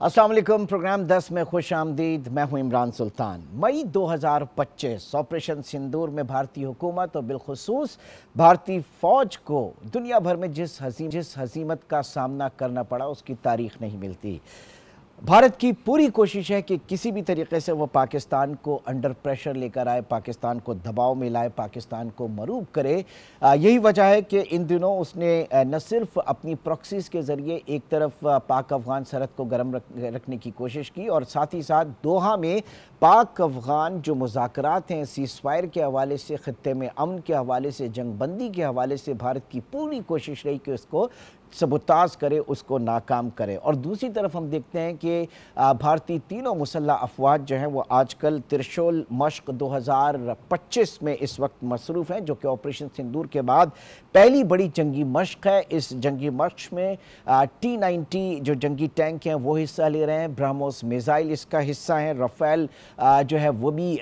अस्सलाम वालेकुम। प्रोग्राम 10 में खुश आमदीद। मैं हूं इमरान सुल्तान। मई 2025 ऑपरेशन सिंदूर में भारतीय हुकूमत और बिलखुसूस भारतीय फ़ौज को दुनिया भर में जिस हजीमत का सामना करना पड़ा उसकी तारीख नहीं मिलती। भारत की पूरी कोशिश है कि किसी भी तरीके से वो पाकिस्तान को अंडर प्रेशर लेकर आए, पाकिस्तान को दबाव में लाए, पाकिस्तान को मरूब करे। यही वजह है कि इन दिनों उसने न सिर्फ अपनी प्रॉक्सीज़ के ज़रिए एक तरफ पाक अफ़गान सरहद को गर्म रखने की कोशिश की और साथ ही साथ दोहा में पाक अफ़गान जो मुज़ाकरात हैं सीज़फायर के हवाले से, ख़ित्ते में अमन के हवाले से, जंगबंदी के हवाले से भारत की पूरी कोशिश रही कि उसको सबुताज करे, उसको नाकाम करे। और दूसरी तरफ हम देखते हैं कि भारतीय तीनों मुसल्लह अफवाज जो हैं वो आजकल त्रिशूल मश्क 2025 में इस वक्त मसरूफ़ हैं, जो कि ऑपरेशन सिंदूर के बाद पहली बड़ी जंगी मश्क है। इस जंगी मश्क में T-90 जो जंगी टैंक हैं वो हिस्सा ले रहे हैं, ब्रह्मोस मिसाइल इसका हिस्सा हैं, राफेल जो है वो भी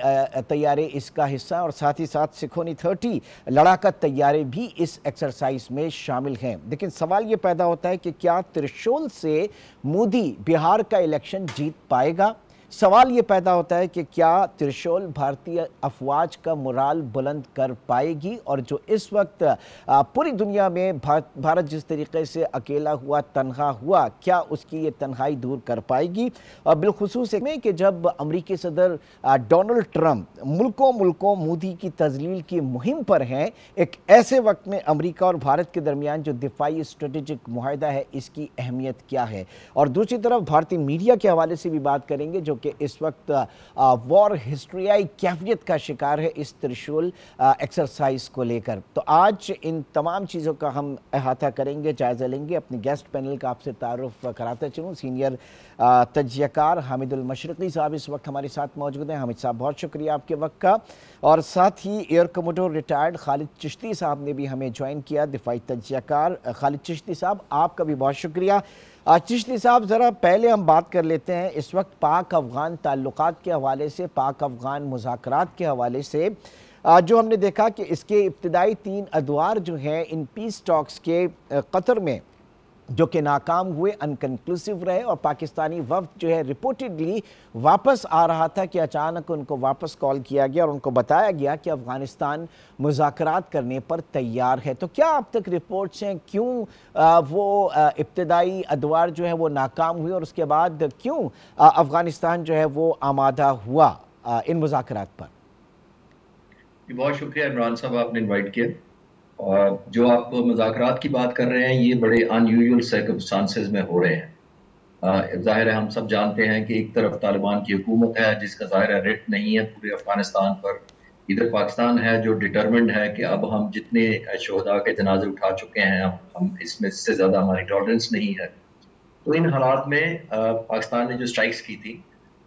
तैयारे इसका हिस्सा है और साथ ही साथ सुखोई 30 लड़ाका तैयारे भी इस एक्सरसाइज में शामिल हैं। लेकिन सवाल ये पैदा होता है कि क्या त्रिशूल से मोदी बिहार का इलेक्शन जीत पाएगा? सवाल ये पैदा होता है कि क्या त्रिशूल भारतीय अफवाज का मोराल बुलंद कर पाएगी? और जो इस वक्त पूरी दुनिया में भारत जिस तरीके से अकेला हुआ, तन्हा हुआ, क्या उसकी ये तन्हाई दूर कर पाएगी? और बिलखुसूस में कि जब अमरीकी सदर डोनाल्ड ट्रंप मुल्कों मोदी की तजलील की मुहिम पर हैं, एक ऐसे वक्त में अमरीका और भारत के दरमियान जो दिफाई स्ट्रेटेजिक मुआहदा है इसकी अहमियत क्या है? और दूसरी तरफ भारतीय मीडिया के हवाले से भी बात करेंगे जो कि इस वक्त वॉर हिस्ट्रियाई कैफियत का शिकार है इस त्रिशूल एक्सरसाइज को लेकर। तो आज इन तमाम चीज़ों का हम अहाता करेंगे, जायज़ा लेंगे। अपने गेस्ट पैनल का आपसे तारुफ कराता चलूँ। सीनियर तज्ज़ियाकार हामिदुल मशरक़ी साहब इस वक्त हमारे साथ मौजूद हैं। हामिद साहब, बहुत शुक्रिया आपके वक्त का। और साथ ही air commodore retired Khalid Chishti साहब ने भी हमें ज्वाइन किया, दिफाई तज्ज़ियाकार। खालिद चिश्ती साहब, आपका भी बहुत शुक्रिया। चिश्ती साहब, ज़रा पहले हम बात कर लेते हैं इस वक्त पाक अफ़गान ताल्लुकात के हवाले से, पाक अफ़गान मुज़ाकरात के हवाले से। जो हमने देखा कि इसके इब्तिदाई 3 अदवार जो हैं इन पीस टॉक्स के कतर में जो कि नाकाम हुए, अनकन्क्लूसिव रहे और पाकिस्तानी वफ़द जो है रिपोर्टेडली वापस आ रहा था कि अचानक उनको वापस कॉल किया गया और उनको बताया गया कि अफ़गानिस्तान मुज़ाकरात करने पर तैयार है। तो क्या अब तक रिपोर्ट्स हैं क्यों वो इब्तिदाई अदवार जो है वो नाकाम हुए और उसके बाद क्यों अफ़गानिस्तान जो है वो आमादा हुआ इन मुज़ाकरात पर? बहुत शुक्रिया इमरान साहब, आपने इनवाइट किया। और जो आप मुज़ाकरात की बात कर रहे हैं ये बड़े अनयूजुअल सर्कमस्टांसेस में हो रहे हैं। जाहिर है हम सब जानते हैं कि एक तरफ तालिबान की हुकूमत है जिसका ज़ाहिर है रिट नहीं है पूरे अफगानिस्तान पर, इधर पाकिस्तान है जो डिटर्मिन्ड है कि अब हम जितने शोहदा के जनाजे उठा चुके हैं हम इसमें से ज़्यादा हमारी टॉलरेंस नहीं है। तो इन हालात में पाकिस्तान ने जो स्ट्राइक्स की थी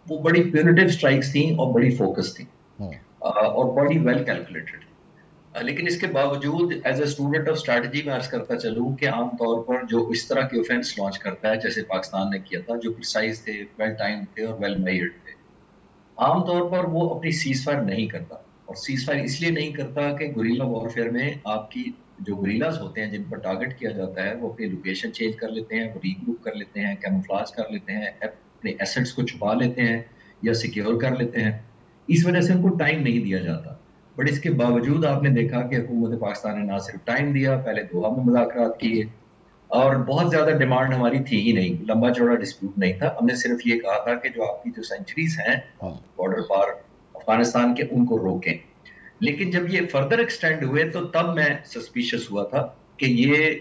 वो बड़ी प्यूनिटिव स्ट्राइक्स थी और बड़ी फोकस थी और बड़ी वेल कैलकुलेटेड। लेकिन इसके बावजूद as a student of strategy मैं अर्ज करता चलूं कि आमतौर पर जो इस तरह के ऑफेंस लॉन्च करता है जैसे पाकिस्तान ने किया था, जो प्रिसाइज थे, वेल टाइम थे और वेल मेजर्ड थे, आमतौर पर वो अपनी सीज फायर नहीं करता। और सीज फायर इसलिए नहीं करता कि गुरिल्ला वॉरफेयर में आपकी जो गुरिल्लाज होते हैं जिन पर टारगेट किया जाता है वो अपनी लोकेशन चेंज कर लेते हैं, वो रीग्रुप कर लेते हैं, कैमोफ्लेज कर लेते हैं, अपने एसेट्स को छुपा लेते हैं या सिक्योर कर लेते हैं। इस वजह से उनको टाइम नहीं दिया जाता। बट इसके बावजूद आपने देखा कि हुकूमत पाकिस्तान ने ना सिर्फ टाइम दिया, पहले दोहा में मुज़ाकरात किए और बहुत ज्यादा डिमांड हमारी थी ही नहीं, लंबा चौड़ा डिस्प्यूट नहीं था। हमने सिर्फ ये कहा था कि जो आपकी जो सेंचुरीज हैं बॉर्डर पार अफगानिस्तान के उनको रोकें। लेकिन जब ये फर्दर एक्सटेंड हुए तो तब मैं सस्पिशियस हुआ था कि ये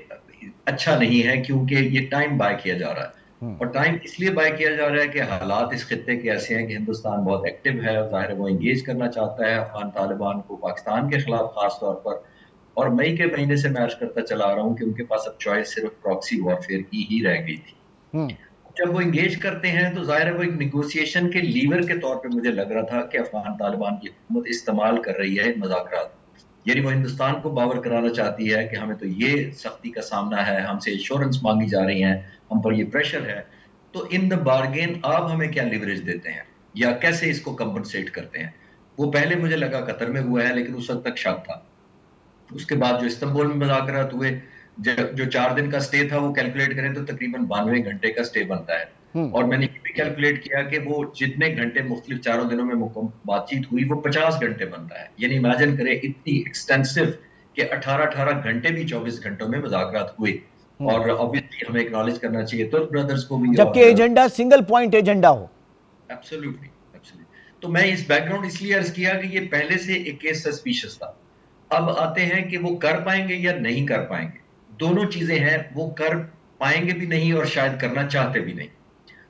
अच्छा नहीं है क्योंकि ये टाइम बाय किया जा रहा है। और टाइम इसलिए बाय किया जा रहा है कि हालात इस खित्ते के ऐसे हैं कि हिंदुस्तान बहुत एक्टिव है, जाहिर है वो इंगेज करना चाहता है अफगान तालिबान को पाकिस्तान के खिलाफ खास तौर पर। और मई के महीने से मैं अर्ज करता चला आ रहा हूँ कि उनके पास अब चॉइस सिर्फ प्रॉक्सी वॉरफेयर की ही रह गई थी। जब वो इंगेज करते हैं तो जाहिर है वो एक निगोशिएशन के लीवर के तौर पे मुझे लग रहा था कि अफगान तालिबान की हुकूमत इस्तेमाल कर रही है मुज़ाकरात, यानी वो हिंदुस्तान को बावर कराना चाहती है कि हमें तो ये सख्ती का सामना है, हमसे इंश्योरेंस मांगी जा रही है, हम पर ये प्रेशर है, तो इन द बार्गेन आप हमें क्या लिवरेज देते हैं या कैसे इसको कंपनसेट करते हैं। वो पहले मुझे लगा कतर में हुआ है लेकिन उस वक्त तक शक था। उसके बाद जो इस्तांबुल में मुज़ाकरात हुए, जो 4 दिन का स्टे था वो कैलकुलेट करें तो तकरीबन 92 घंटे का स्टे बनता है। और मैंने ये भी कैलकुलेट किया कि वो जितने घंटे मुख्तलिफ चारों दिनों में बातचीत हुई वो 50 घंटे बनता है। यानी इमेजिन करें इतनी एक्सटेंसिव कि 18-18 घंटे भी 24 घंटों में मुज़ाकरात हुए। और ऑब्वियसली हमें एक्नॉलेज करना चाहिए तुर्क ब्रदर्स को भी, जबकि एजेंडा सिंगल पॉइंट एजेंडा हो। Absolutely absolutely. तो मैं इस बैकग्राउंड इसलिए अर्ज किया कि ये पहले से एक केस सस्पिशियस था। अब आते हैं कि वो कर पाएंगे या नहीं कर पाएंगे। दोनों चीजें हैं, वो कर पाएंगे भी नहीं और शायद करना चाहते भी नहीं।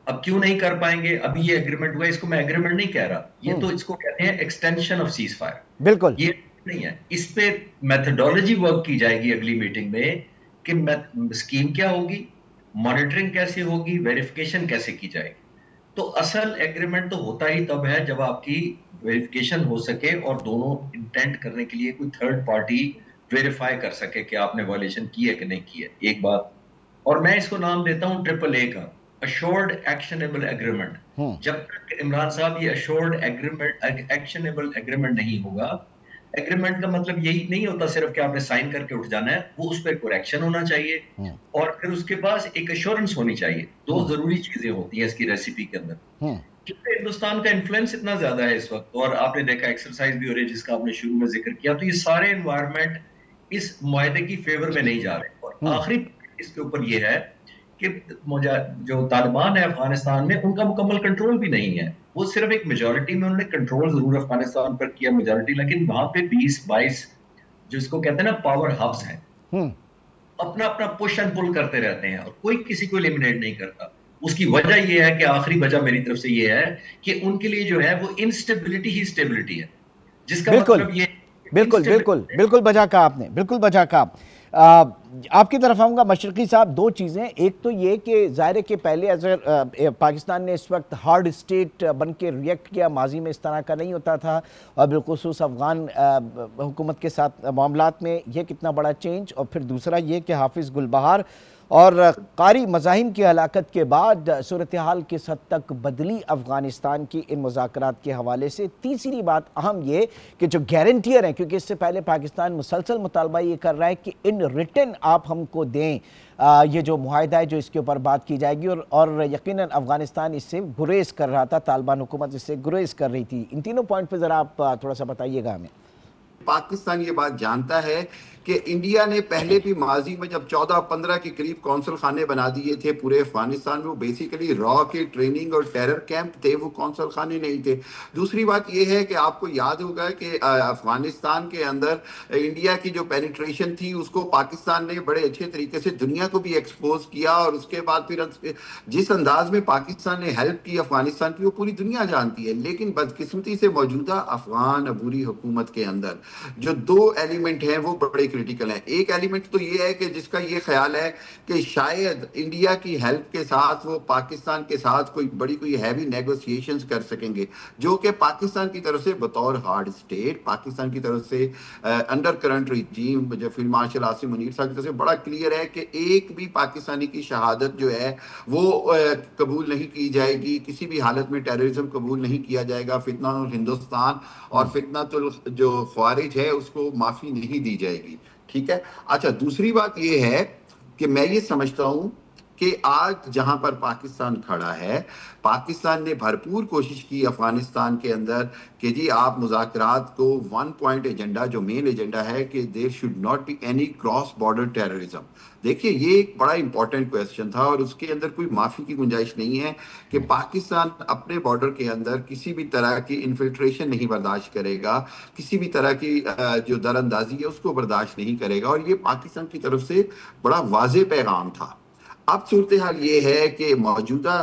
अब क्यों नहीं कर पाएंगे? अभी ये एग्रीमेंट हुआ, इसको मैं एग्रीमेंट नहीं कह रहा, ये तो इसको कहते हैं एक्सटेंशन ऑफ सीज फायर। बिल्कुल ये नहीं है। इस पे मेथोडोलॉजी वर्क की जाएगी अगली मीटिंग में कि स्कीम क्या होगी, मॉनिटरिंग कैसे होगी, वेरिफिकेशन कैसे की जाएगी। तो असल एग्रीमेंट तो होता ही तब है जब आपकी वेरिफिकेशन हो सके और दोनों इंटेंट करने के लिए कोई थर्ड पार्टी वेरीफाई कर सके कि आपने वायलेशन की है कि नहीं की है। एक बात, और मैं इसको नाम देता हूं AAA का, अश्योर्ड एक्शनेबल एग्रीमेंट। जब तक इमरान साहब ये अश्योर्ड एग्रीमेंट एक्शनेबल एग्रीमेंट नहीं होगा, एग्रीमेंट का मतलब यही नहीं होता सिर्फ कि आपने साइन करके उठ जाना है, वो उस पर करेक्शन होना चाहिए और फिर उसके पास एक एश्योरेंस होनी चाहिए। दो जरूरी चीजें होती हैं इसकी रेसिपी के अंदर। क्योंकि हिंदुस्तान का इन्फ्लुएंस इतना ज्यादा है इस वक्त, और आपने देखा एक्सरसाइज भी हो रही है जिसका आपने शुरू में जिक्र किया, तो ये सारे एनवायरमेंट इस मुआहदे की फेवर में नहीं जा रहे। और आखिरी इसके ऊपर ये है कि जो तालिबान है अफगानिस्तान में, उनका मुकम्मल कंट्रोल भी नहीं है। वो सिर्फ एक मेजोरिटी में उन्होंने कंट्रोल जरूर अफगानिस्तान पर किया मेजोरिटी, लेकिन वहां पे 20-22 जिसको कहते हैं ना पावर हब्स हैं, अपना अपना पुश एंड पुल करते रहते हैं और कोई किसी को एलिमिनेट नहीं करता। उसकी वजह यह है कि आखिरी वजह मेरी तरफ से यह है कि उनके लिए जो है वो इंस्टेबिलिटी ही स्टेबिलिटी है, जिसका मतलब ये बिल्कुल बिल्कुल बिल्कुल बजा कहा आपने, बिल्कुल बजा कहा। आपकी तरफ आऊँगा मशरकी साहब। दो चीज़ें, एक तो ये कि ज़ाहिर है कि पहले अगर पाकिस्तान ने इस वक्त हार्ड स्टेट बन के रिएक्ट किया, माजी में इस तरह का नहीं होता था, और बिलखुसूस अफ़गान हुकूमत के साथ मामलात में ये कितना बड़ा चेंज। और फिर दूसरा ये कि हाफिज़ गुलबहार और कारी मज़ाहिम की हलाकत के बाद सूरत हाल किस हद तक बदली अफ़गानिस्तान की इन मुज़ाकरात के हवाले से। तीसरी बात अहम ये कि जो गारंटियर हैं, क्योंकि इससे पहले पाकिस्तान मुसलसल मुतालबा ये कर रहा है कि इन रिटर्न आप हमको दें ये जो मुआहदा है जो इसके ऊपर बात की जाएगी, और यकीनन अफ़गानिस्तान इससे गुरेज कर रहा था, तालिबान हुकूमत इससे गुरेज कर रही थी। इन तीनों पॉइंट पर ज़रा आप थोड़ा सा बताइएगा हमें। पाकिस्तान ये बात जानता है कि इंडिया ने पहले भी माजी में जब 14-15 के करीब कौंसल खाने बना दिए थे पूरे अफगानिस्तान में, वो बेसिकली रॉ के ट्रेनिंग और टेरर कैंप थे, वो कौंसल खाने नहीं थे। दूसरी बात ये है कि आपको याद होगा कि अफगानिस्तान के अंदर इंडिया की जो पेनिट्रेशन थी उसको पाकिस्तान ने बड़े अच्छे तरीके से दुनिया को भी एक्सपोज किया, और उसके बाद फिर जिस अंदाज में पाकिस्तान ने हेल्प की अफगानिस्तान की वो पूरी दुनिया जानती है। लेकिन बदकिस्मती से मौजूदा अफगान अबूरी हुकूमत के अंदर जो दो एलिमेंट हैं वो बड़े क्रिटिकल है। एक एलिमेंट तो ये है कि जिसका ये ख्याल है कि शायद इंडिया की हेल्प के साथ वो पाकिस्तान के साथ कोई हैवी नेगोशिएशंस कर सकेंगे, जो कि पाकिस्तान की तरफ से बतौर हार्ड स्टेट, पाकिस्तान की तरफ से अंडर करंट रिजीम जो फील्ड मार्शल आसिम मुनीर साहब की तरफ से बड़ा क्लियर है कि एक भी पाकिस्तानी की शहादत जो है वो कबूल नहीं की जाएगी, किसी भी हालत में टेररिज्म कबूल नहीं किया जाएगा, फितना हिंदुस्तान और फितना तो जो ख्वारिज है उसको माफी नहीं दी जाएगी। ठीक है। अच्छा, दूसरी बात यह है कि मैं ये समझता हूं कि आज जहां पर पाकिस्तान खड़ा है, पाकिस्तान ने भरपूर कोशिश की अफगानिस्तान के अंदर कि जी आप मुज़ाकरात को वन पॉइंट एजेंडा, जो मेन एजेंडा है कि there should not be any cross border terrorism. देखिए ये एक बड़ा इंपॉर्टेंट क्वेश्चन था और उसके अंदर कोई माफी की गुंजाइश नहीं है कि पाकिस्तान अपने बॉर्डर के अंदर किसी भी तरह की इन्फिल्ट्रेशन नहीं बर्दाश्त करेगा, किसी भी तरह की जो दरअंदाजी है उसको बर्दाश्त नहीं करेगा, और ये पाकिस्तान की तरफ से बड़ा वाज़ेह पैगाम था। अब सूरत हाल ये है कि मौजूदा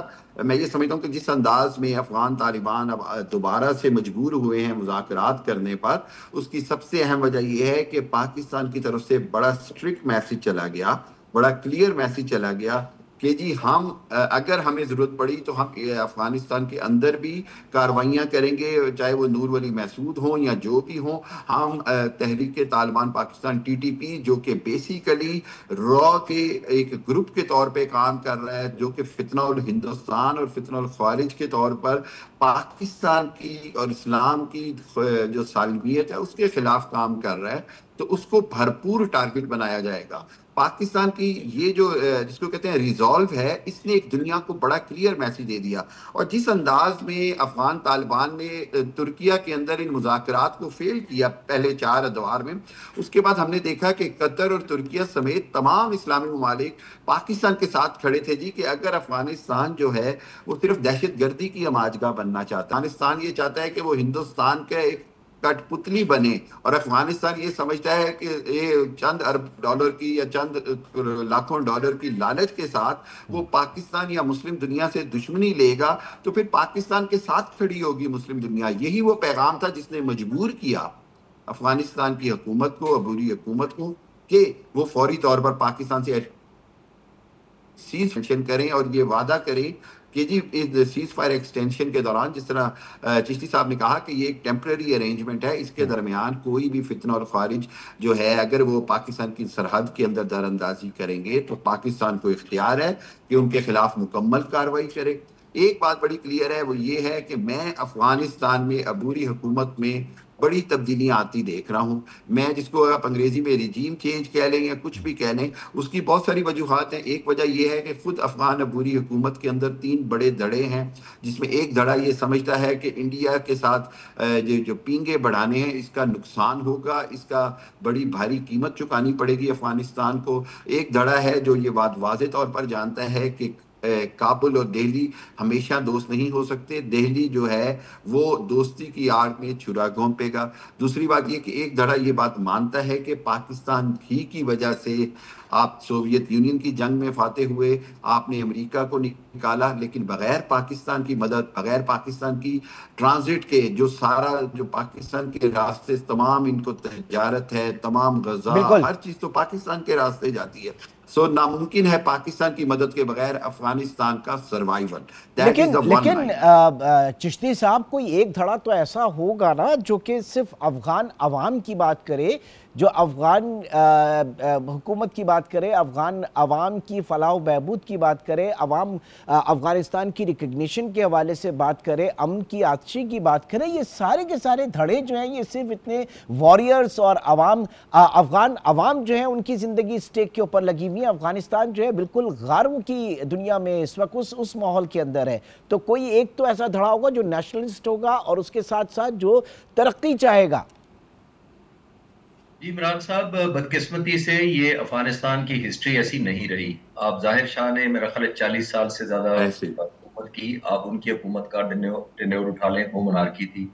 मैं ये समझता हूँ कि जिस अंदाज में अफगान तालिबान अब दोबारा से मजबूर हुए हैं मुज़ाकरात करने पर, उसकी सबसे अहम वजह यह है कि पाकिस्तान की तरफ से बड़ा स्ट्रिक्ट मैसेज चला गया, बड़ा क्लियर मैसेज चला गया कि जी हम अगर हमें ज़रूरत पड़ी तो हम अफ़गानिस्तान के अंदर भी कार्रवाइयाँ करेंगे, चाहे वो नूर वली महसूद हों या जो भी हों। हम तहरीक तालिबान पाकिस्तान TTP जो कि बेसिकली रॉ के एक ग्रुप के तौर पे काम कर रहा है, जो कि फितनउल हिंदुस्तान और फितनउल ख्वारिज के तौर पर पाकिस्तान की और इस्लाम की जो सालमियत है उसके खिलाफ काम कर रहा है, तो उसको भरपूर टारगेट बनाया जाएगा। पाकिस्तान की ये जो जिसको कहते हैं रिजॉल्व है, इसने एक दुनिया को बड़ा क्लियर मैसेज दे दिया। और जिस अंदाज में अफगान तालिबान ने तुर्किया के अंदर इन मुज़ाकरात को फेल किया पहले 4 अदवार में, उसके बाद हमने देखा कि कतर और तुर्किया समेत तमाम इस्लामी ममालिक पाकिस्तान के साथ खड़े थे जी, कि अगर अफगानिस्तान जो है वो सिर्फ दहशत गर्दी की हमाजगा बनना चाहता है, अफगानिस्तान ये चाहता है कि वो हिंदुस्तान का एक कठपुतली बने, और अफगानिस्तान ये समझता है कि ये चंद अरब डॉलर की या चंद लाखों डॉलर की लालच के साथ वो पाकिस्तान या मुस्लिम दुनिया से दुश्मनी लेगा, तो फिर पाकिस्तान के साथ खड़ी होगी मुस्लिम दुनिया। यही वो पैगाम था जिसने मजबूर किया अफगानिस्तान की हुकूमत को, अबूरी हुकूमत को, कि वो फौरी तौर पर पाकिस्तान से सीज करें और ये वादा करें कि जी इस सीज फायर एक्सटेंशन के दौरान, जिस तरह चिश्ती साहब ने कहा कि ये एक टेम्पररी अरेंजमेंट है, इसके दरमियान कोई भी फितना और खारिज जो है अगर वो पाकिस्तान की सरहद के अंदर दरअंदाजी करेंगे तो पाकिस्तान को इख्तियार है कि उनके खिलाफ मुकम्मल कार्रवाई करे। एक बात बड़ी क्लियर है, वो ये है कि मैं अफगानिस्तान में अबूरी हुकूमत में बड़ी तब्दीलियां आती देख रहा हूं। मैं जिसको आप अंग्रेजी में रिजीम चेंज कह लें या कुछ भी कह लें, उसकी बहुत सारी वजूहात हैं। एक वजह यह है कि खुद अफगान अबूरी हुकूमत के अंदर 3 बड़े धड़े हैं, जिसमें एक धड़ा ये समझता है कि इंडिया के साथ जो पींगे बढ़ाने हैं इसका नुकसान होगा, इसका बड़ी भारी कीमत चुकानी पड़ेगी अफगानिस्तान को। एक धड़ा है जो ये बात वाज़े तौर पर जानता है कि काबुल और दिल्ली हमेशा दोस्त नहीं हो सकते, दिल्ली जो है वो दोस्ती की आड़ में छुरा घोंपेगा। दूसरी बात ये कि एक धड़ा ये बात मानता है कि पाकिस्तान ही की वजह से आप सोवियत यूनियन की जंग में फाते हुए, आपने अमेरिका को निकाला, लेकिन बगैर पाकिस्तान की मदद, बगैर पाकिस्तान की ट्रांजिट के जो सारा जो पाकिस्तान के रास्ते तमाम इनको तजारत है, तमाम गजा हर चीज तो पाकिस्तान के रास्ते जाती है। सो नामुमकिन है पाकिस्तान की मदद के बगैर अफगानिस्तान का सर्वाइवल। लेकिन चिश्ती साहब, कोई एक धड़ा तो ऐसा होगा ना जो कि सिर्फ अफगान अवाम की बात करे, जो अफगान हुकूमत की बात करे, अफगान अवाम की फलाह बहबूद की बात करे, अवाम अफगानिस्तान की रिकग्निशन के हवाले से बात करे, अमन की आतिशी की बात करे। ये सारे के सारे धड़े जो हैं ये सिर्फ इतने वॉरियर्स और अवाम अफगान अवाम जो है उनकी ज़िंदगी स्टेक के ऊपर लगी हुई है। अफगानिस्तान जो है बिल्कुल गारों की दुनिया में इस वक्त उस माहौल के अंदर है। तो कोई एक तो ऐसा धड़ा होगा जो नेशनलिस्ट होगा और उसके साथ साथ जो तरक्की चाहेगा। जी इमरान साहब, बदकिस्मती से ये अफगानिस्तान की हिस्ट्री ऐसी नहीं रही। आप जाहिर शाह ने मेरा ख्याल 40 साल से ज्यादा हुकूमत की, आप उनकी हुकूमत का टेन्योर उठा लें, वो मोनार्की थी।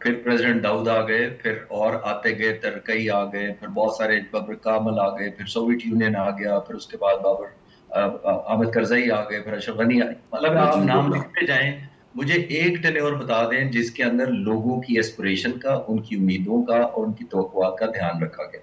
फिर प्रेसिडेंट दाऊद आ गए, फिर और आते गए तरकई आ गए, फिर बहुत सारे बाबर कामल आ गए, फिर सोवियत यूनियन आ गया, फिर उसके बाद बाबर अहमद करजई आ गए, फिर अशरफ गनी, मतलब आप नाम लिखते जाएं। मुझे एक टेन्योर बता दें जिसके अंदर लोगों की एस्पिरेशन का, उनकी उम्मीदों का और उनकी तवक्कुआत का ध्यान रखा गया।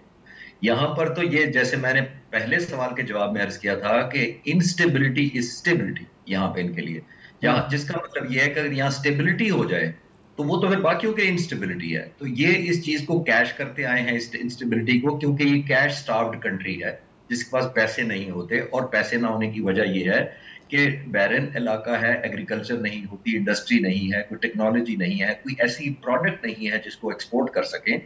यहाँ पर तो ये, जैसे मैंने पहले सवाल के जवाब में अर्ज किया था कि इनस्टेबिलिटी इज स्टेबिलिटी यहाँ पे इनके लिए, यहाँ जिसका मतलब ये है कि अगर यहाँ स्टेबिलिटी हो जाए तो वो तो फिर बाकियों के इंस्टेबिलिटी है। तो ये इस चीज को कैश करते आए हैं, इस इंस्टेबिलिटी को, क्योंकि ये कैश स्टार्व्ड कंट्री है जिसके पास पैसे नहीं होते। और पैसे ना होने की वजह ये है कि बैरन इलाका है, एग्रीकल्चर नहीं होती, इंडस्ट्री नहीं है, कोई टेक्नोलॉजी नहीं है, कोई ऐसी प्रोडक्ट नहीं है जिसको एक्सपोर्ट कर सके,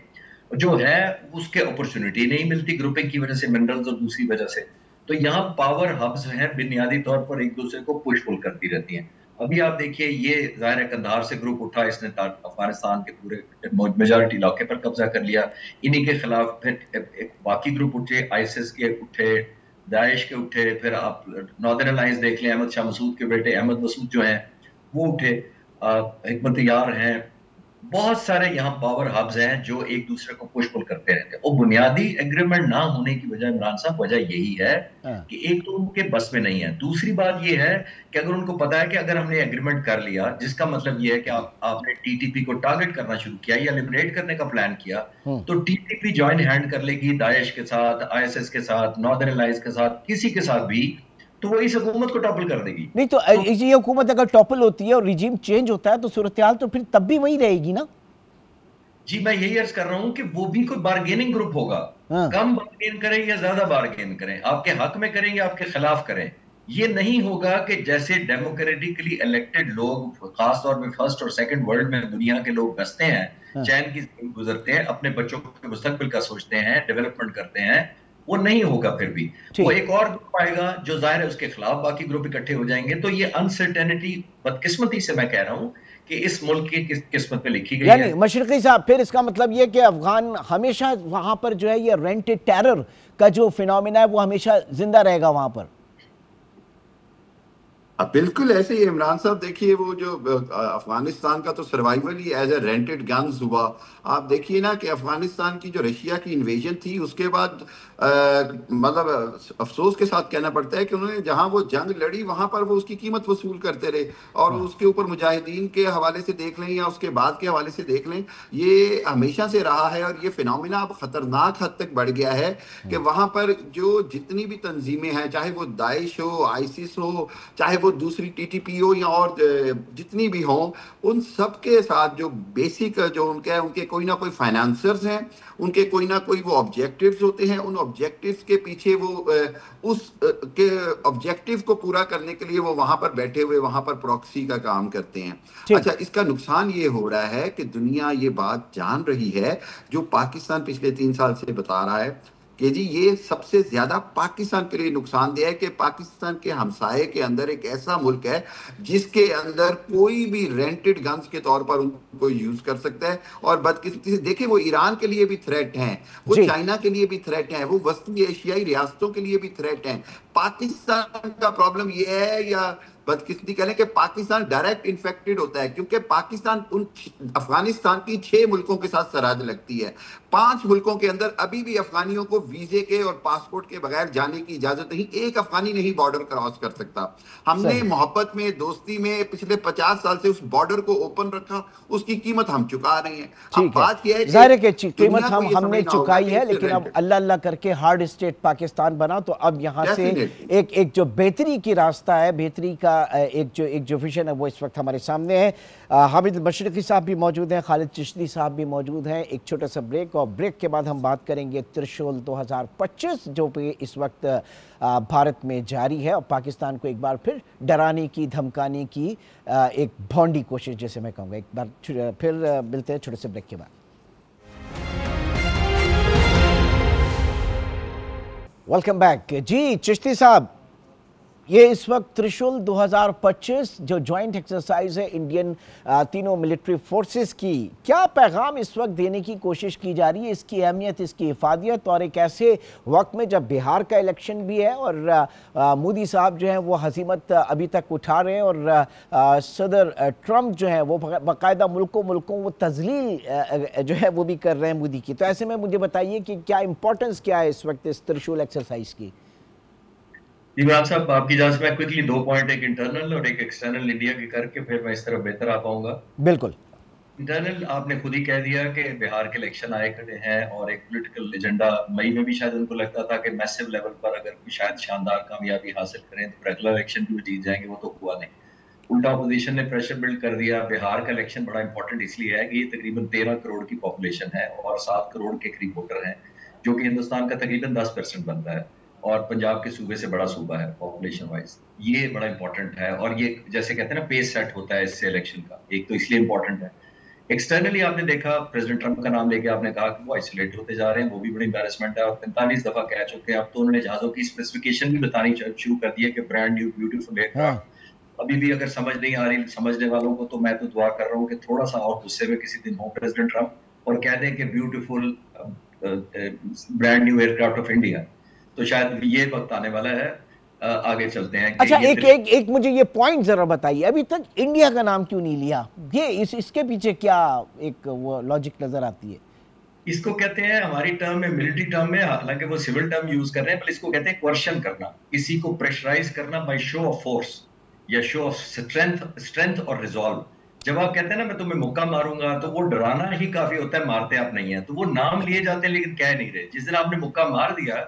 जो है उसके अपॉर्चुनिटी नहीं मिलती ग्रुपिंग की वजह से, मिनरल्स और दूसरी वजह से। तो यहाँ पावर हब्स हैं, बुनियादी तौर पर एक दूसरे को पुश पुल करती रहती हैं। अभी आप देखिए, ये जाहिर है कंधार से ग्रुप उठा, इसने अफगानिस्तान के पूरे मेजॉरिटी इलाके पर कब्जा कर लिया। इन्हीं के खिलाफ फिर एक बाकी ग्रुप उठे, आईएसएस के उठे, दाइश के उठे, फिर आप नॉर्दर्न अलायंस देख लें, अहमद शाह मसूद के बेटे अहमद मसूद जो हैं वो उठे, हिकमत यार हैं, बहुत सारे यहाँ पावर हब्स हैं जो एक दूसरे को पुश पुल करते रहते हैं। और बुनियादी एग्रीमेंट ना होने की वजह, इमरान साहब, वजह यही है कि एक तो उनके बस में नहीं है, दूसरी बात ये है कि अगर उनको पता है कि अगर हमने एग्रीमेंट कर लिया, जिसका मतलब ये है कि आपने टीटीपी को टारगेट करना शुरू किया या लिबरेट करने का प्लान किया, तो टीटीपी ज्वाइंट हैंड कर लेगी दाइश के साथ, आईएसएस के साथ, नॉर्दर्न अलायंस के साथ, किसी के साथ भी, तो वो इस हुकूमत को टॉपल कर देगी। नहीं तो ये हुकूमत अगर टॉपल होती है और रिजीम चेंज होता है तो सूरत-ए-हाल तो फिर तब भी वही रहेगी ना। जी मैं यही अर्ज कर रहा हूं कि वो भी कोई बार्गेनिंग ग्रुप होगा। कम बार्गेन करें या ज्यादा बार्गेन करें, आपके हक में करें या आपके खिलाफ करें, ये नहीं होगा कि जैसे डेमोक्रेटिकली इलेक्टेड लोग, खासतौर पे फर्स्ट और सेकंड वर्ल्ड में दुनिया के लोग बसते हैं, चैन की जिंदगी गुजरते हैं, अपने बच्चों के मुस्तकबिल का सोचते हैं, डेवलपमेंट करते हैं, वो नहीं होगा फिर भी। वो एक और ग्रुप आएगा जो जाहिर है उसके खिलाफ बाकी ग्रुप इकट्ठे हो जाएंगे। तो ये अनसर्टेनिटी बदकिस्मती से मैं कह रहा हूं कि इस मुल्क की किस्मत में लिखी गई है। यानी मशरक़ी साहब, फिर इसका मतलब ये कि अफगान हमेशा वहां पर जो है ये रेंटेड टेरर का जो फिनोमिना है वो हमेशा जिंदा रहेगा वहां पर। बिल्कुल ऐसे ही इमरान साहब, देखिए वो जो अफगानिस्तान का तो सर्वाइवल ही एज ए रेंटेड गन्स हुआ। आप देखिए ना कि अफगानिस्तान की जो रशिया की इन्वेजन थी उसके बाद मतलब अफसोस के साथ कहना पड़ता है कि उन्होंने जहां वो जंग लड़ी वहां पर वो उसकी कीमत वसूल करते रहे, और उसके ऊपर मुजाहिदीन के हवाले से देख लें या उसके बाद के हवाले से देख लें, ये हमेशा से रहा है। और ये फिनोमिना अब खतरनाक हद तक बढ़ गया है कि वहां पर जो जितनी भी तंजीमें हैं, चाहे वो दाइश हो, आईसिस हो, चाहे वो दूसरी टीटीपी हो या और जितनी भी हो, उन सब के साथ जो बेसिक जो उनके कोई ना कोई फाइनेंसर्स हैं, उनके कोई ना कोई वो ऑब्जेक्टिव्स होते हैं। उन ऑब्जेक्टिव्स के पीछे वो उस के ऑब्जेक्टिव को पूरा करने के लिए वो वहां पर बैठे हुए वहां पर प्रॉक्सी का काम करते हैं। अच्छा, इसका नुकसान ये हो रहा है कि दुनिया ये बात जान रही है, जो पाकिस्तान पिछले 3 साल से बता रहा है कि जी ये सबसे ज्यादा पाकिस्तान के लिए नुकसानदेह है कि पाकिस्तान के हमसाये के अंदर एक ऐसा मुल्क है जिसके अंदर कोई भी रेंटेड गन्स के तौर पर उनको यूज कर सकता है। और बदकिस्मती से देखिए, वो ईरान के लिए भी थ्रेट हैं, वो चाइना के लिए भी थ्रेट हैं, वो वस्ती एशियाई रियासतों के लिए भी थ्रेट हैं। पाकिस्तान का प्रॉब्लम ये है, या बदकिस्मती कह लें कि पाकिस्तान डायरेक्ट इन्फेक्टेड होता है, क्योंकि पाकिस्तान उन अफगानिस्तान की 6 मुल्कों के साथ सरहद लगती है। 5 मुल्कों के अंदर अभी भी अफगानियों को वीजे के और पासपोर्ट के बगैर जाने की इजाजत नहीं, एक अफगानी नहीं बॉर्डर क्रॉस कर सकता। हमने मोहब्बत में, दोस्ती में पिछले 50 साल से उस बॉर्डर को ओपन रखा, उसकी कीमत हम चुका रहे हैं। अब बात यह है जाहिर है कि कीमत हमने चुकाई है, लेकिन अब अल्लाह अल्लाह करके हार्ड स्टेट पाकिस्तान बना, तो अब यहाँ से एक जो बेहतरी की रास्ता है, बेहतरी का एक जो विजन है वो इस वक्त हमारे सामने है। हामिद मशरक़ी साहब भी मौजूद हैं, खालिद चिश्ती साहब भी मौजूद हैं। एक छोटा सा ब्रेक, और ब्रेक के बाद हम बात करेंगे त्रिशूल 2025 जो भी इस वक्त भारत में जारी है, और पाकिस्तान को एक बार फिर डराने की, धमकाने की एक भौंडी कोशिश जैसे मैं कहूँगा। एक बार फिर मिलते हैं छोटे से ब्रेक के बाद। वेलकम बैक जी। चिश्ती साहब, ये इस वक्त त्रिशूल 2025 जो जॉइंट एक्सरसाइज है इंडियन तीनों मिलिट्री फोर्सेस की, क्या पैगाम इस वक्त देने की कोशिश की जा रही है, इसकी अहमियत, इसकी इफादियत, और एक ऐसे वक्त में जब बिहार का इलेक्शन भी है और मोदी साहब जो हैं वो हजीमत अभी तक उठा रहे हैं, और सदर ट्रंप जो है वो बाकायदा मुल्कों वो तजलील जो है वो भी कर रहे हैं मोदी की। तो ऐसे में मुझे बताइए कि क्या इंपॉर्टेंस क्या है इस वक्त इस त्रिशूल एक्सरसाइज की? इमरान साहब, आपकी इजाजत से मैं क्विकली 2 पॉइंट, एक इंटरनल और एक एक्सटर्नल इंडिया के करके फिर मैं इस तरफ बेहतर आ पाऊंगा। बिल्कुल। इंटरनल आपने खुद ही कह दिया कि बिहार के इलेक्शन आए खड़े हैं, और एक पॉलिटिकल एजेंडा मई में भी शायद उनको लगता था कि मैसिव लेवल पर अगर शायद शानदार कामयाबी हासिल करें तो रेगुलर इलेक्शन भी जीत जाएंगे, वो तो हुआ नहीं। उल्टा अपोजिशन ने प्रेशर बिल्ड कर दिया। बिहार का इलेक्शन बड़ा इंपॉर्टेंट इसलिए है कि ये तकरीबन 13 करोड़ की पॉपुलेशन है और 7 करोड़ के करीब वोटर हैं, जो कि हिंदुस्तान का तकरीबन 10% बनता है, और पंजाब के सूबे से बड़ा सूबा है पॉपुलेशन वाइज। ये बड़ा इंपॉर्टेंट है, और ये जैसे कहते हैं ना पेस सेट होता है इससे इलेक्शन का, एक तो इसलिए इंपॉर्टेंट है। एक्सटर्नली आपने देखा प्रेसिडेंट ट्रंप का नाम लेके आपने कहा कि वो आइसोलेट होते जा रहे हैं, वो भी बड़ी एम्बैरेसमेंट है, और 45 दफा कह चुके हैं। अब तो उन्होंने जहाजों की स्पेसिफिकेशन भी बतानी शुरू कर दी है कि ब्रांड न्यू ब्यूटीफुल एयरक्राफ्ट। अभी भी अगर समझ नहीं आ रही समझने वालों को, तो मैं तो दुआ कर रहा हूँ कि थोड़ा सा और गुस्से में किसी दिन हो प्रेसिडेंट ट्रंप और कह दें कि beautiful brand new aircraft of India. तो शायद ये वक्त आने वाला है। आगे चलते हैं। अच्छा, एक मुझे ये पॉइंट जरा बताइए, अभी तक इंडिया का नाम क्यों नहीं लिया? ये इसके पीछे क्या एक वो लॉजिक नजर आती है? इसको कहते हैं हमारी टर्म में, मिलिट्री टर्म में, हालांकि वो सिविल टर्म यूज कर रहे हैं, पर इसको कहते हैं क्वेश्चन करना, किसी को प्रेशराइज करना बाय शो ऑफ फोर्स या शो ऑफ स्ट्रेंथ और रिजॉल्व। जब आप कहते हैं ना मैं तुम्हें मुक्का मारूंगा, तो वो डराना ही काफी होता है, मारते आप नहीं है। तो वो नाम लिए जाते हैं लेकिन कह नहीं रहे। जिस दिन आपने मुक्का मार दिया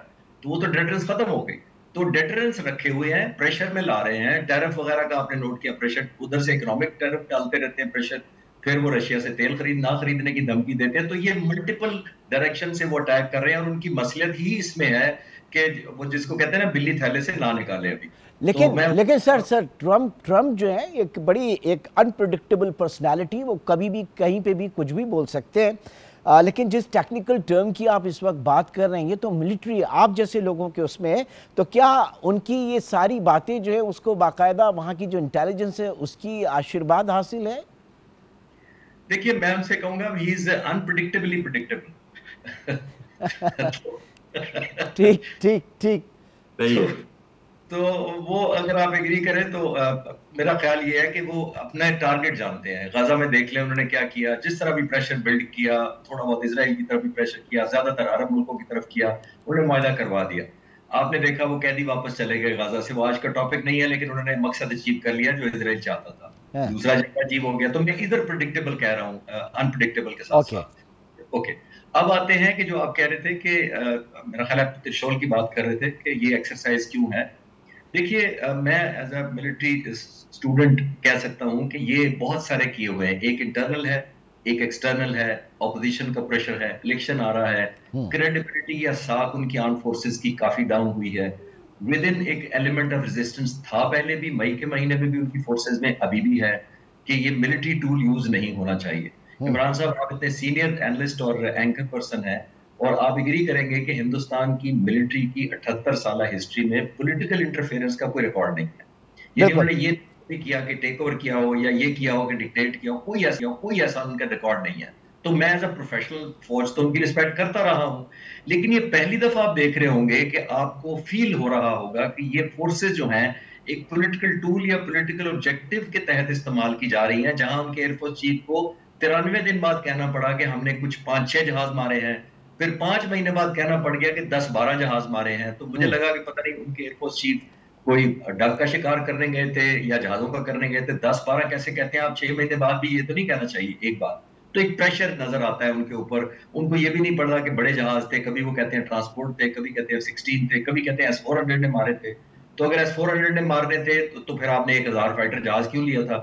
तो वो तो डेटरेंस खत्म हो गई। तो डेटरेंस रखे हुए हैं, प्रेशर में ला रहे हैं। टैरिफ वगैरह का आपने नोट किया, प्रेशर उधर से इकोनॉमिक टैरिफ डालते रहते हैं, प्रेशर, फिर वो रशिया से तेल खरीदने की धमकी देते हैं। तो ये मल्टीपल डायरेक्शन से वो अटैक कर रहे हैं, और उनकी मसलियत ही इसमें है कि वो जिसको कहते हैं ना बिल्ली थैले से ना निकाले अभी। लेकिन सर ट्रम्प जो है एक बड़ी एक अनप्रेडिक्टेबल पर्सनालिटी, वो कभी भी कहीं पे भी कुछ भी बोल सकते हैं। लेकिन जिस टेक्निकल टर्म की आप इस वक्त बात कर रहे हैं, ये तो मिलिट्री, आप जैसे लोगों के उसमें है, तो क्या उनकी ये सारी बातें जो है उसको बाकायदा वहाँ की जो इंटेलिजेंस है उसकी आशीर्वाद हासिल है? देखिए, मैं उनसे कहूंगा ही इज अनप्रिडिक्टेबली प्रिडिक्टेबल। ठीक ठीक ठीक। सही तो है। तो वो अगर आप एग्री करें तो मेरा ख्याल ये है कि वो अपना टारगेट जानते हैं। गाजा में देख लें उन्होंने क्या किया, जिस तरह भी प्रेशर बिल्ड किया, थोड़ा बहुत इसराइल की तरफ भी प्रेशर किया, ज्यादातर अरब मुल्कों की तरफ किया, उन्होंने मुआहदा करवा दिया। आपने देखा वो कैदी वापस चले गए गाजा से, वो आज का टॉपिक नहीं है, लेकिन उन्होंने मकसद अचीव कर लिया जो इसराइल चाहता था। हाँ, दूसरा जगह अचीव हो गया। तो मैं इधर प्रिडिक्टेबल कह रहा हूँ, अनप्रिडिक्टेबल के साथ ओके। साथ। ओके, अब आते हैं कि जो आप कह रहे थे कि मेरा ख्याल है त्रिशूल की बात कर रहे थे कि ये एक्सरसाइज क्यों है। देखिए, मैं एज अ मिलिट्री स्टूडेंट कह सकता हूं कि ये बहुत सारे किए हुए हैं। एक इंटरनल है, एक एक्सटर्नल है, ऑपोजिशन का प्रेशर है, इलेक्शन आ रहा है, क्रेडिबिलिटी या साख उनकी आर्म फोर्सेस की काफी डाउन हुई है। विद इन एक एलिमेंट ऑफ रेजिस्टेंस था पहले भी, मई के महीने में भी उनकी फोर्सेस में अभी भी है कि ये मिलिट्री टूल यूज नहीं होना चाहिए। इमरान साहब, आप इतने सीनियर एनालिस्ट और एंकर पर्सन है, और आप एग्री करेंगे कि हिंदुस्तान की मिलिट्री की 78 साल हिस्ट्री में पॉलिटिकल इंटरफेरेंस का कोई रिकॉर्ड नहीं है। यानी बिल्कुल। उन्होंने ये नहीं किया कि टेक ओवर किया हो या ये किया हो कि डिक्टेट किया हो, कोई ऐसा उनका रिकॉर्ड नहीं है। तो मैं एज अ प्रोफेशनल फौज तो उनकी रिस्पेक्ट करता रहा हूं, लेकिन ये पहली दफा आप देख रहे होंगे कि आपको फील हो रहा होगा कि ये फोर्सेस जो हैं एक पॉलिटिकल टूल या पॉलिटिकल ऑब्जेक्टिव के तहत इस्तेमाल की जा रही हैं। जहां उनके एयरफोर्स चीफ को 93 दिन बाद कहना पड़ा कि हमने कुछ 5-6 जहाज मारे हैं, फिर 5 महीने बाद कहना पड़ गया कि 10-12 जहाज मारे हैं। तो मुझे लगा कि पता नहीं उनके एयरफोर्स चीफ कोई डक का शिकार करने गए थे या जहाजों का करने गए थे। 10-12 कैसे कहते हैं आप 6 महीने बाद भी? ये तो नहीं कहना चाहिए एक बार। तो एक प्रेशर नजर आता है उनके ऊपर। उनको ये भी नहीं पड़ रहा कि बड़े जहाज थे, कभी वो कहते हैं ट्रांसपोर्ट थे, कभी कहते हैं F-16 थे, कभी कहते हैं S-400 ने मारे थे। तो अगर S-400 ने मारने थे तो फिर आपने 1000 फाइटर जहाज क्यों लिया था?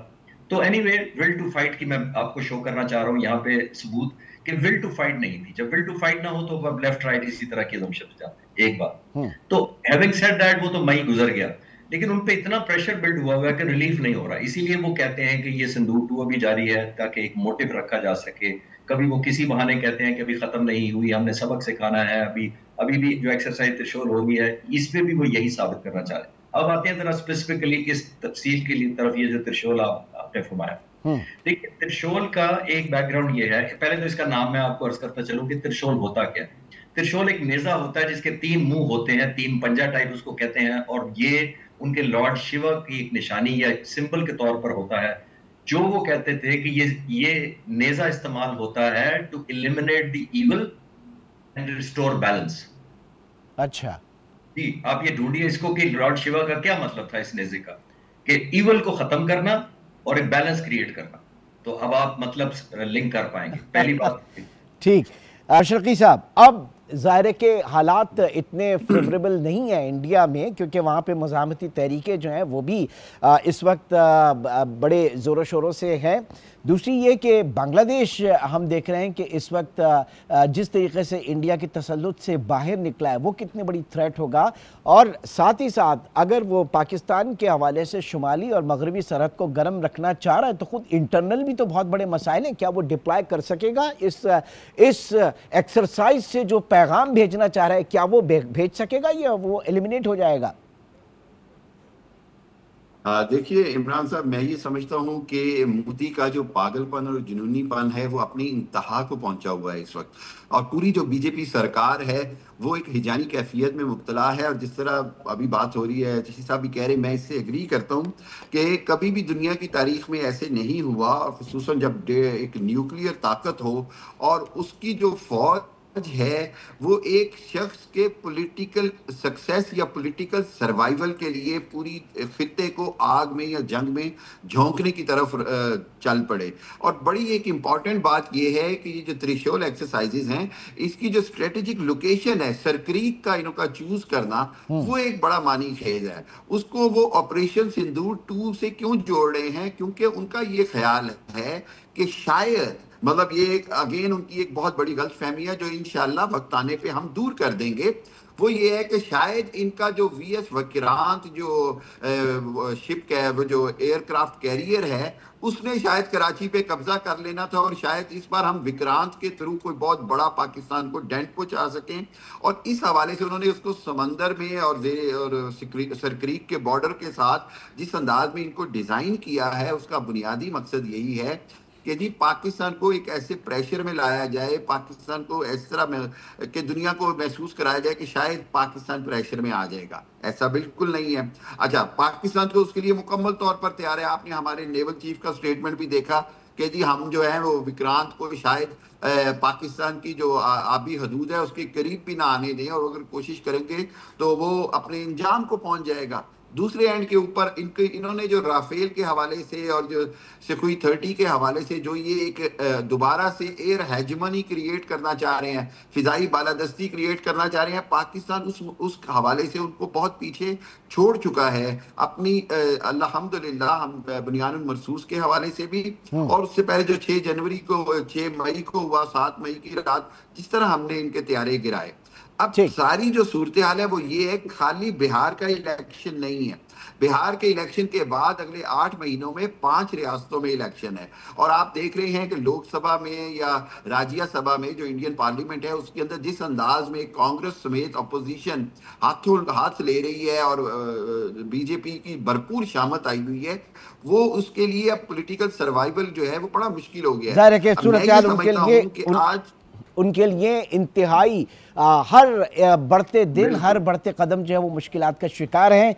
तो एनीवे, विल टू फाइट की मैं आपको शो करना चाह रहा हूँ यहाँ पे सबूत कि विल टू फाइट नहीं थी। जब विल टू फाइट ना हो तो अब लेफ्ट राइट इसी तरह के assumptions जाते हैं एक बार। तो हैविंग सेड दैट, वो तो मई गुजर गया, लेकिन उन पे इतना प्रेशर बिल्ड हुआ हुआ है कि रिलीफ नहीं हो रहा। इसीलिए वो कहते हैं कि ये सिंदूर 2 अभी जारी है ताकि एक मोटिव रखा जा सके। कभी वो किसी बहाने कहते हैं कि अभी खत्म नहीं हुई, हमने सबक सिखाना है, अभी अभी भी जो एक्सरसाइज त्रिशूल हो गई है, इस पे भी वो यही साबित करना चाह रहे हैं। अब आते हैं जरा स्पेसिफिकली इस तफसील के लिए तरफ, ये जो त्रिशूल आपने फरमाया। देखिए, त्रिशूल का एक बैकग्राउंड ये है, पहले तो इसका नाम मैं आपको अर्ज करता चलूं कि त्रिशूल होता क्या है। त्रिशूल एक नेजा होता है जिसके 3 मुंह होते हैं, 3 पंजा टाइप उसको कहते हैं, और ये उनके लॉर्ड शिवा की एक निशानी या सिंबल के तौर पर होता है। जो वो कहते थे कि ये नेजा इस्तेमाल होता है to eliminate the evil and restore balance. अच्छा जी, आप ये ढूंढिए इसको कि लॉर्ड शिवा का क्या मतलब था इस नेजे का, कि इविल को खत्म करना और एक बैलेंस क्रिएट करना। तो अब आप मतलब लिंक कर पाएंगे पहली बात। ठीक। शर्की साहब, अब ज़ाहिर है कि हालात इतने फेवरेबल नहीं है इंडिया में, क्योंकि वहाँ पे मज़ामती तहरीकें जो हैं वो भी इस वक्त बड़े ज़ोरों शोरों से हैं। दूसरी ये कि बांग्लादेश हम देख रहे हैं कि इस वक्त जिस तरीके से इंडिया के तसल्लुत से बाहर निकला है वो कितनी बड़ी थ्रेट होगा, और साथ ही साथ अगर वो पाकिस्तान के हवाले से शुमाली और मगरबी सरहद को गर्म रखना चाह रहा है तो ख़ुद इंटरनल भी तो बहुत बड़े मसाइल हैं। क्या वो डिप्लॉय कर सकेगा इस एक्सरसाइज से? जो पैगाम भेजना चाह रहा है क्या वो भेज सकेगा या वो एलिमिनेट हो जाएगा? देखिए इमरान साहब, मैं ये समझता हूँ कि मोदी का जो पागलपन और जुनूनीपन है वो अपनी इंतहा को पहुंचा हुआ है इस वक्त, और पूरी जो बीजेपी सरकार है वो एक हिजानी कैफियत में मुब्तला है। और जिस तरह अभी बात हो रही है, जैसे साहब भी कह रहे हैं, मैं इससे एग्री करता हूँ कि कभी भी दुनिया की तारीख में ऐसे नहीं हुआ, और खुसूसन जब एक न्यूक्लियर ताकत हो और उसकी जो फौज है वो एक शख्स के पॉलिटिकल सक्सेस या पॉलिटिकल सर्वाइवल के लिए पूरी खित्ते को आग में या जंग में झोंकने की तरफ चल पड़े। और बड़ी एक इम्पॉर्टेंट बात यह है कि ये जो त्रिशूल एक्सरसाइजेज हैं, इसकी जो स्ट्रेटेजिक लोकेशन है सरक्रीक का इनका चूज करना, वो एक बड़ा मानी खेज है। उसको वो ऑपरेशन सिंदूर 2 से क्यों जोड़ रहे हैं? क्योंकि उनका ये ख्याल है कि शायद, मतलब ये अगेन उनकी एक बहुत बड़ी गलतफहमी है जो इंशाल्लाह वक्त आने पे हम दूर कर देंगे। वो ये है कि शायद इनका जो वीएस विक्रांत जो शिप है, वो जो एयरक्राफ्ट कैरियर है, उसने शायद कराची पे कब्जा कर लेना था और शायद इस बार हम विक्रांत के थ्रू कोई बहुत बड़ा पाकिस्तान को डेंट पहुंचा सकें। और इस हवाले से उन्होंने उसको समंदर में और सरक्रीक के बॉर्डर के साथ जिस अंदाज में इनको डिजाइन किया है, उसका बुनियादी मकसद यही है कि जी पाकिस्तान को एक ऐसे प्रेशर में लाया जाए, पाकिस्तान को इस तरह में कि दुनिया को महसूस कराया जाए कि शायद पाकिस्तान प्रेशर में आ जाएगा। ऐसा बिल्कुल नहीं है। अच्छा, पाकिस्तान तो उसके लिए मुकम्मल तौर पर तैयार है। आपने हमारे नेवल चीफ का स्टेटमेंट भी देखा कि जी हम जो है वो विक्रांत को शायद पाकिस्तान की जो आबी हदूद है उसके करीब भी ना आने दें, और अगर कोशिश करेंगे तो वो अपने इंजाम को पहुंच जाएगा। दूसरे एंड के ऊपर इन्होंने जो राफेल के हवाले से और जो सुखोई 30 के हवाले से जो ये एक दोबारा से एयर हेजमनी क्रिएट करना चाह रहे हैं, फिजाई बालादस्ती क्रिएट करना चाह रहे हैं, पाकिस्तान उस हवाले से उनको बहुत पीछे छोड़ चुका है। अपनी अल्हम्दुलिल्लाह हम बुनियानुल मरसूस के हवाले से भी, और उससे पहले जो 6 मई को हुआ, 7 मई की रात जिस तरह हमने इनके त्यारे गिराए। अब सारी जो सूरत हाल है वो ये है, खाली बिहार का इलेक्शन नहीं है। बिहार के इलेक्शन के बाद अगले 8 महीनों में 5 रियासतों में इलेक्शन है, और आप देख रहे हैं कि लोकसभा में या राज्यसभा में जो इंडियन पार्लियामेंट है उसके अंदर जिस अंदाज में कांग्रेस समेत अपोजिशन हाथ ले रही है और बीजेपी की भरपूर शामत आई हुई है, वो उसके लिए अब पॉलिटिकल सर्वाइवल जो है वो बड़ा मुश्किल हो गया है। उनके लिए इंतहाई हर बढ़ते दिन, हर बढ़ते कदम जो है वो मुश्किलात का शिकार हैं।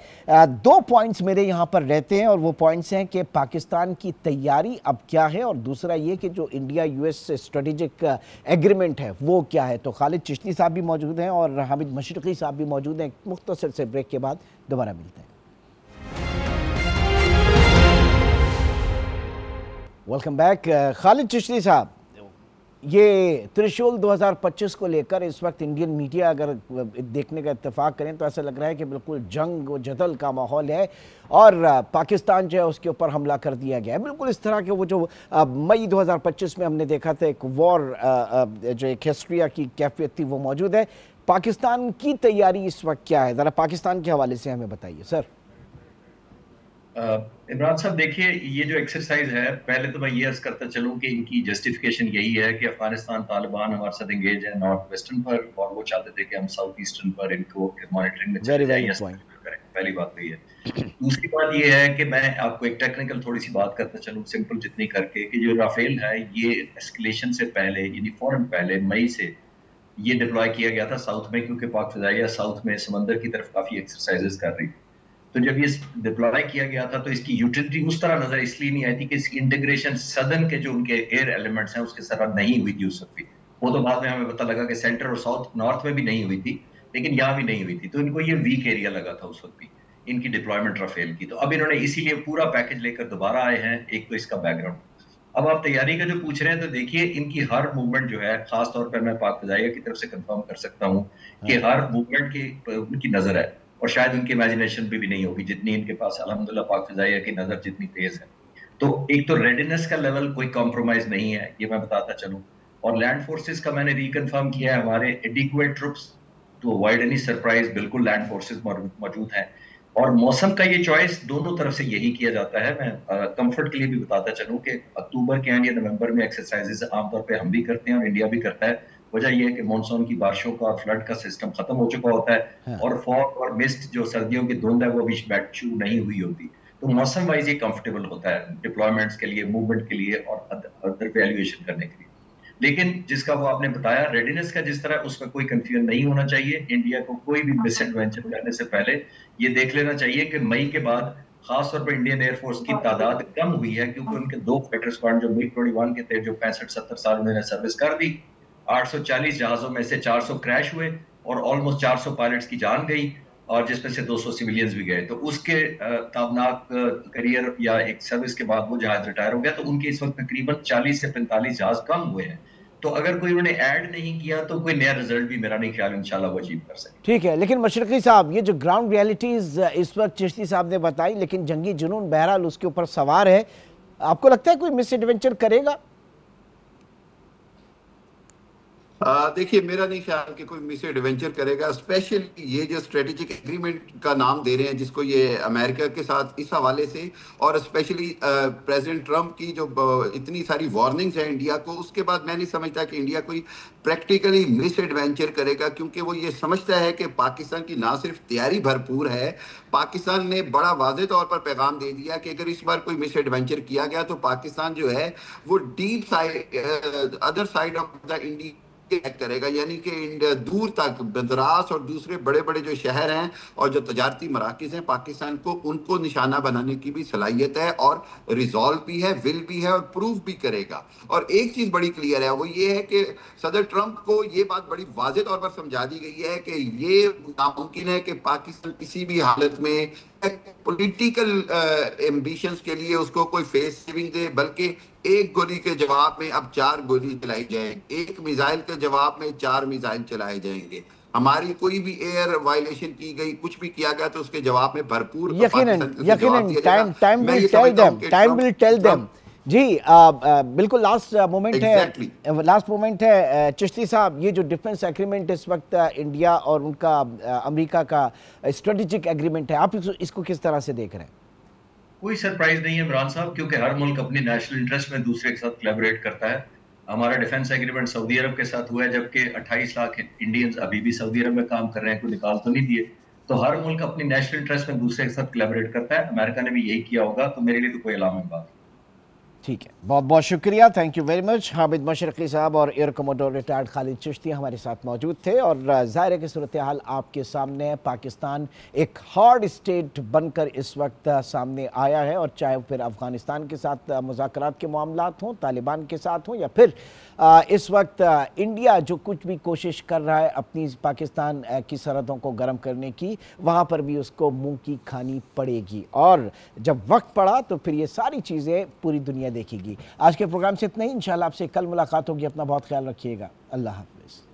2 पॉइंट्स मेरे यहाँ पर रहते हैं, और वो पॉइंट्स हैं कि पाकिस्तान की तैयारी अब क्या है, और दूसरा ये कि जो इंडिया यूएस स्ट्रेटेजिक एग्रीमेंट है वो क्या है। तो खालिद चिश्ती साहब भी मौजूद हैं और हामिद मशरकी साहब भी मौजूद हैं। मुख्तसर से ब्रेक के बाद दोबारा मिलते हैं। Welcome back. खालिद चिश्ती साहब, ये त्रिशूल 2025 को लेकर इस वक्त इंडियन मीडिया अगर देखने का इत्तेफाक करें तो ऐसा लग रहा है कि बिल्कुल जंग व जदल का माहौल है, और पाकिस्तान जो है उसके ऊपर हमला कर दिया गया है। बिल्कुल इस तरह के वो जो मई 2025 में हमने देखा था एक वॉर, जो एक हिस्ट्रिया की कैफियत थी वो मौजूद है। पाकिस्तान की तैयारी इस वक्त क्या है, ज़रा पाकिस्तान के हवाले से हमें बताइए सर। इमरान साहब देखिए, ये जो एक्सरसाइज है, पहले तो मैं ये अर्ज करता चलूं कि इनकी जस्टिफिकेशन यही है कि अफगानिस्तान तालिबान हमारे साथ एंगेज है नॉर्थ वेस्टर्न पर, और वो चाहते थे कि हम साउथ ईस्टर्न पर इनको मॉनिटरिंग में चले जाएं। पहली बात तो ये। दूसरी बात ये है कि मैं आपको एक टेक्निकल थोड़ी सी बात करता चलूं, सिंपल जितनी करके, कि जो राफेल है ये एस्केलेशन से पहले, यानी फौरन पहले मई से ये डिप्लॉय किया गया था साउथ में, क्योंकि पाक फिजाइया साउथ में समंदर की तरफ काफी एक्सरसाइजेस कर रही थी। तो जब ये डिप्लॉय किया गया था तो इसकी यूटिलिटी उस तरह नजर इसलिए नहीं आई थी कि इसकी इंटीग्रेशन सदर्न के जो उनके एयर एलिमेंट्स हैं उसके साथ नहीं हुई थी उस वक्त भी। वो तो बाद में हमें पता लगा कि सेंटर और साउथ नॉर्थ में भी नहीं हुई थी, लेकिन यहाँ भी नहीं हुई थी। तो इनको ये वीक एरिया लगा था उस वक्त भी इनकी डिप्लॉयमेंट राफेल की। तो अब इन्होंने इसीलिए पूरा पैकेज लेकर दोबारा आए हैं। एक तो इसका बैकग्राउंड। अब आप तैयारी का जो पूछ रहे हैं, तो देखिए इनकी हर मूवमेंट जो है, खासतौर पर मैं पाक फिजाइया की तरफ से कंफर्म कर सकता हूँ कि हर मूवमेंट की उनकी नजर है, और शायद उनकी इमेजिनेशन भी नहीं होगी जितनी इनके पास अल्हम्दुलिल्लाह पाक फिजाइया की नजर जितनी तेज है। तो एक तो रेडीनेस का लेवल कोई कॉम्प्रोमाइज नहीं है, ये मैं बताता चलूं। और लैंड फोर्सेस का मैंने रिकन्फर्म किया है, हमारे adequate troops to avoid any surprise, बिल्कुल लैंड फोर्सेस मौजूद हैं। और मौसम का ये चॉइस दोनों तरफ से यही किया जाता है। मैं कंफर्ट के लिए भी बताता चलूं कि अक्टूबर के एंड या नवंबर में एक्सरसाइजेस आमतौर पर हम भी करते हैं और इंडिया भी करता है। वजह यह है कि मानसून की बारिशों का और फ्लड का सिस्टम खत्म हो चुका होता है, और फॉग और मिस्ट जो सर्दियों की धुंध है वो अभी शुरू नहीं हुई होती। तो मौसम वाइज ये कंफर्टेबल होता है डिप्लॉयमेंट्स के लिए, मूवमेंट के लिए और अदर वैल्यूएशन करने के लिए। लेकिन जिसका वो आपने बताया रेडीनेस का, जिस तरह उसमें कोई कंफ्यूजन नहीं होना चाहिए। इंडिया को कोई भी मिस एडवेंचर करने से पहले ये देख लेना चाहिए कि मई के बाद खासतौर पर इंडियन एयरफोर्स की तादाद कम हुई है, क्योंकि उनके 2 फाइटर स्क्वाड जो MiG-21 के थे, जो 65-70 साल उन्होंने सर्विस कर दी, 840 जहाजों में से 400 क्रैश हुए और ऑलमोस्ट 400 पायलट्स की जान गई, और जिसमें से 200 सिविलियंस भी गए। तो उसके ताबनाक करियर या एक सर्विस के बाद वो जहाज रिटायर हो गया। तो उनके इस वक्त तकरीबन 40 से 45 जहाज कम हुए हैं। तो अगर कोई उन्होंने ऐड नहीं किया तो कोई नया रिजल्ट भी मेरा नहीं ख्याल इंशाल्लाह वो अचीव कर सके। ठीक है, लेकिन मशरकी साहब, ये जो ग्राउंड रियलिटीज इस वक्त चिश्ती साहब ने बताई, लेकिन जंगी जुनून बहरहाल उसके ऊपर सवार है। आपको लगता है कोई मिस एडवेंचर करेगा? देखिए, मेरा नहीं ख्याल कि कोई मिस एडवेंचर करेगा। स्पेशली ये जो स्ट्रेटेजिक एग्रीमेंट का नाम दे रहे हैं जिसको, ये अमेरिका के साथ इस हवाले से, और स्पेशली प्रेसिडेंट ट्रंप की जो इतनी सारी वार्निंग्स हैं इंडिया को, उसके बाद मैं नहीं समझता कि इंडिया कोई प्रैक्टिकली मिस एडवेंचर करेगा, क्योंकि वो ये समझता है कि पाकिस्तान की ना सिर्फ तैयारी भरपूर है, पाकिस्तान ने बड़ा वाज़ेह तौर पर पैगाम दे दिया कि अगर इस बार कोई मिस एडवेंचर किया गया तो पाकिस्तान जो है वो deep side, other side of the India attack करेगा, यानी कि दूर तक बंदरास और दूसरे बड़े बड़े जो शहर हैं और जो तजारती मराकज हैं पाकिस्तान को, उनको निशाना बनाने की भी सलाहियत है, और रिजॉल्व भी है, विल भी है, और प्रूफ भी करेगा। और एक चीज बड़ी क्लियर है, वो ये है कि सदर ट्रंप को ये बात बड़ी वाज़ेह तौर पर समझा दी गई है कि ये नामुमकिन है कि पाकिस्तान किसी भी हालत में पॉलिटिकल एम्बिशंस के लिए उसको कोई फेस सेविंग दे, बल्कि एक गोली के जवाब में अब 4 गोली चलाई जाएंगी, एक मिसाइल के जवाब में 4 मिसाइल चलाए जाएंगे। हमारी कोई भी एयर वायलेशन की गई, कुछ भी किया गया तो उसके जवाब में भरपूर टाइम विल टेल देम। जी बिल्कुल लास्ट मोमेंट है चिश्ती साहब, ये जो डिफेंस एग्रीमेंट इस वक्त इंडिया और उनका अमेरिका का स्ट्रेटेजिक एग्रीमेंट है, आप इसको किस तरह से देख रहे हैं? कोई सरप्राइज नहीं है इमरान साहब, क्योंकि हर मुल्क अपनी नेशनल इंटरेस्ट में दूसरे के साथ कोलैबोरेट करता है। हमारा डिफेंस एग्रीमेंट सऊदी अरब के साथ हुआ है, जबकि 28 लाख इंडियंस अभी भी सऊदी अरब में काम कर रहे हैं, कोई निकाल तो नहीं दिए। तो हर मुल्क अपनी नेशनल इंटरेस्ट में दूसरे के साथ कोलैबोरेट करता है। अमेरिका ने भी यही किया होगा, तो मेरे लिए तो कोई अलार्मिंग बात। ठीक है, बहुत बहुत शुक्रिया, thank you very much. Hamid Mashriqi साहब और air commodore retired Khalid Chishti हमारे साथ मौजूद थे, और ज़ाहिर है कि सूरत हाल आपके सामने है। पाकिस्तान एक हार्ड स्टेट बनकर इस वक्त सामने आया है, और चाहे फिर अफ़गानिस्तान के साथ मुज़ाकरात के मामलात हों, तालिबान के साथ हों, या फिर इस वक्त इंडिया जो कुछ भी कोशिश कर रहा है अपनी पाकिस्तान की सरहदों को गर्म करने की, वहाँ पर भी उसको मुंह की खानी पड़ेगी, और जब वक्त पड़ा तो फिर ये सारी चीज़ें पूरी दुनिया देखेगी। आज के प्रोग्राम से इतना ही, इंशाल्लाह आपसे कल मुलाकात होगी। अपना बहुत ख्याल रखिएगा। अल्लाह हाफ़िज़।